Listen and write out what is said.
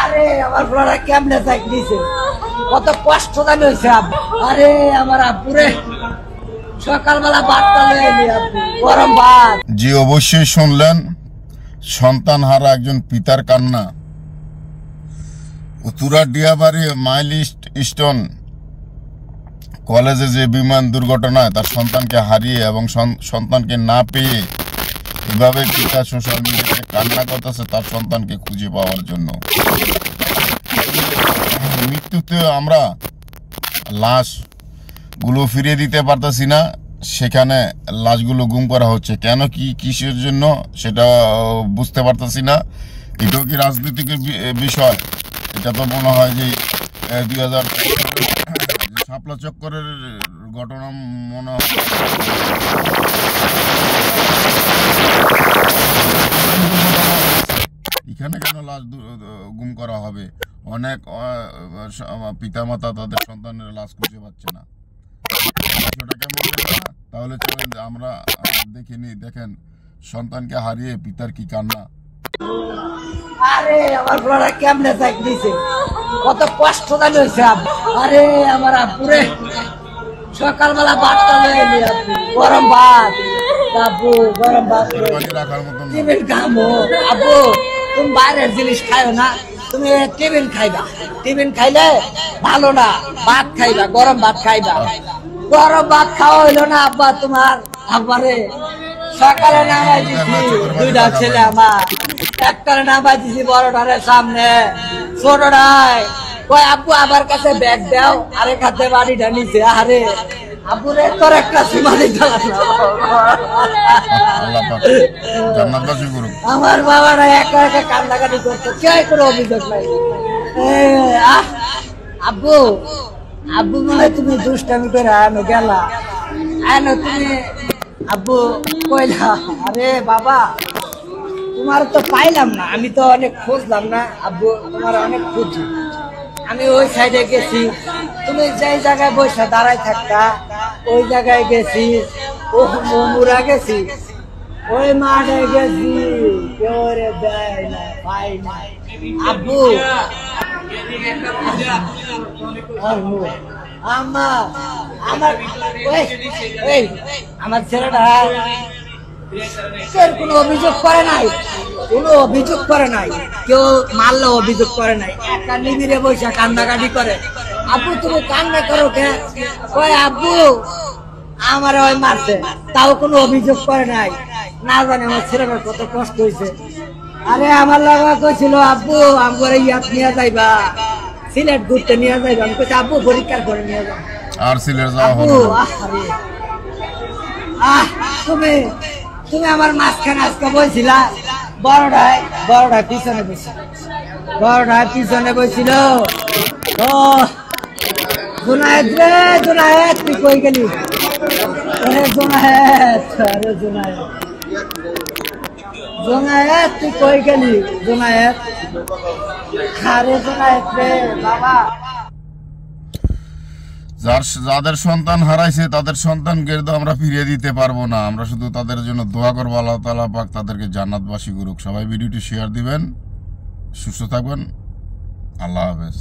আরে আমার বড়রা কেমনে যাই দিছে, কত কষ্ট জানি হয়েছে। আরে আমার আব্বুরে সকালবেলা ভাতটা লয়ে নি, আব্বু গরম ভাত। জি অবশ্যই শুনলেন, সন্তান হারা একজন পিতার কান্না। উত্তরা ডিয়াবাড়ি মাইল স্টোন কলেজে যে বিমান দুর্ঘটনায় তার সন্তানকে হারিয়ে এবং সন্তানকে না পেয়ে এভাবে পিতা সোশ্যাল মিডিয়াতে কান্না করতেছে তার সন্তানকে খুঁজে পাওয়ার জন্য। মৃত্যুতে আমরা লাশগুলো ফিরিয়ে দিতে পারতেছি না, সেখানে লাশগুলো গুম করা হচ্ছে। কেন, কি কিসের জন্য সেটা বুঝতে পারতেছি না। এটাও কি রাজনৈতিক বিষয়? এটা তো মনে হয় যে 2000 শাপলা চক্করের ঘটনা মনে হয়। এখানে কেন লাশ গুম করা হবে? অনেক পিতামাতা তাদের সন্তানের লাশ খুঁজে পাচ্ছে না। তাহলে চলেন আমরা দেখিনি, দেখেন সন্তানকে হারিয়ে পিতার কি কান্না। আরে আমার বড়রা কেমনে যাই দিছে, কত কষ্ট জানি হয়েছে। আরে আমার আব্বুরে সকালবেলা ভাতটা লয়ে নি, আব্বু গরম ভাত। আব্বু গরম ভাত রাখার মতন টিফিন খাবো। আব্বু তুমি বাইরের জিনিস খাইও না, তুমি টিফিন খাইবা। টিফিন খাইলে ভালো না, ভাত খাইবা, গরম ভাত খাইবা। গরম ভাত খাওয়া হইলো না আব্বা তোমার। আব্বারে সকালে নামাই দিছি দুইটা ছেলে, আমার একটারে নামাই দিছি বড়টারে সামনে, ছোটটায় কয় আব্বু আমার কাছে ব্যাগ দাও, আরেক হাতে বাড়িটা নিচে। আরে আব্বুরে তোর একটা সীমা দিতে আমার বাবারা একা একা কান্নাকাটি করতো, কেউ কোনো অভিযোগ নাই। আব্বু আব্বু মনে হয় তুমি দুষ্টামি করে আনো গেলা, আনো তুমি। আব্বু কইলা আরে বাবা তোমার তো পাইলাম না, আমি তো অনেক খুঁজলাম না আব্বু, তোমার অনেক খুঁজি। আমি ওই সাইডে গেছি, তুমি যেই জায়গায় বসে দাঁড়াই থাকতা ওই জায়গায় গেছি, ও মুরা গেছি, ওই মাঠে গেছি, কেউ রে দেয় না, পাই না। আব্বু আমার ছেলেটা কোনো অভিযোগ করে নাই, কোনো অভিযোগ করে নাই, কেউ মারলে অভিযোগ করে নাই, একা নিবিড়ে বসে কান্নাকাটি করে। আব্বু তুমি কান্না করো কে? কয় আব্বু আমার ওই মারছে, তাও কোনো অভিযোগ করে নাই। না জানে আমার ছেলেটার কত কষ্ট হয়েছে। আরে আমার লাগা কইছিল আব্বু আমার ইয়াত নিয়ে যাইবা, সিলেট ঘুরতে নিয়ে যাইবা। আমি কইছি আব্বু পরীক্ষা করে নিয়ে যাবো। আর সিলেট যাওয়া হবে তুমি তুমি আমার মাঝখানে আজকে বলছিলা, বড়টায় পিছনে বসে, বড়টায় পিছনে বসছিল। ও জুনায়েদ রে, জুনায়েদ তুই কই গেলি? জুনায়েদ, আরে জুনায়েদ, জুনায়েদ তুই কই গেলি? জুনায়েদ, আরে জুনায়েদ রে বাবা। যাদের সন্তান হারাইছে তাদের সন্তানকে তো আমরা ফিরিয়ে দিতে পারবো না, আমরা শুধু তাদের জন্য দোয়া করবো আল্লাহ তাআলা পাক তাদেরকে জান্নাতবাসী করুক। সবাই ভিডিওটি শেয়ার দিবেন, সুস্থ থাকবেন, আল্লাহ হাফেজ।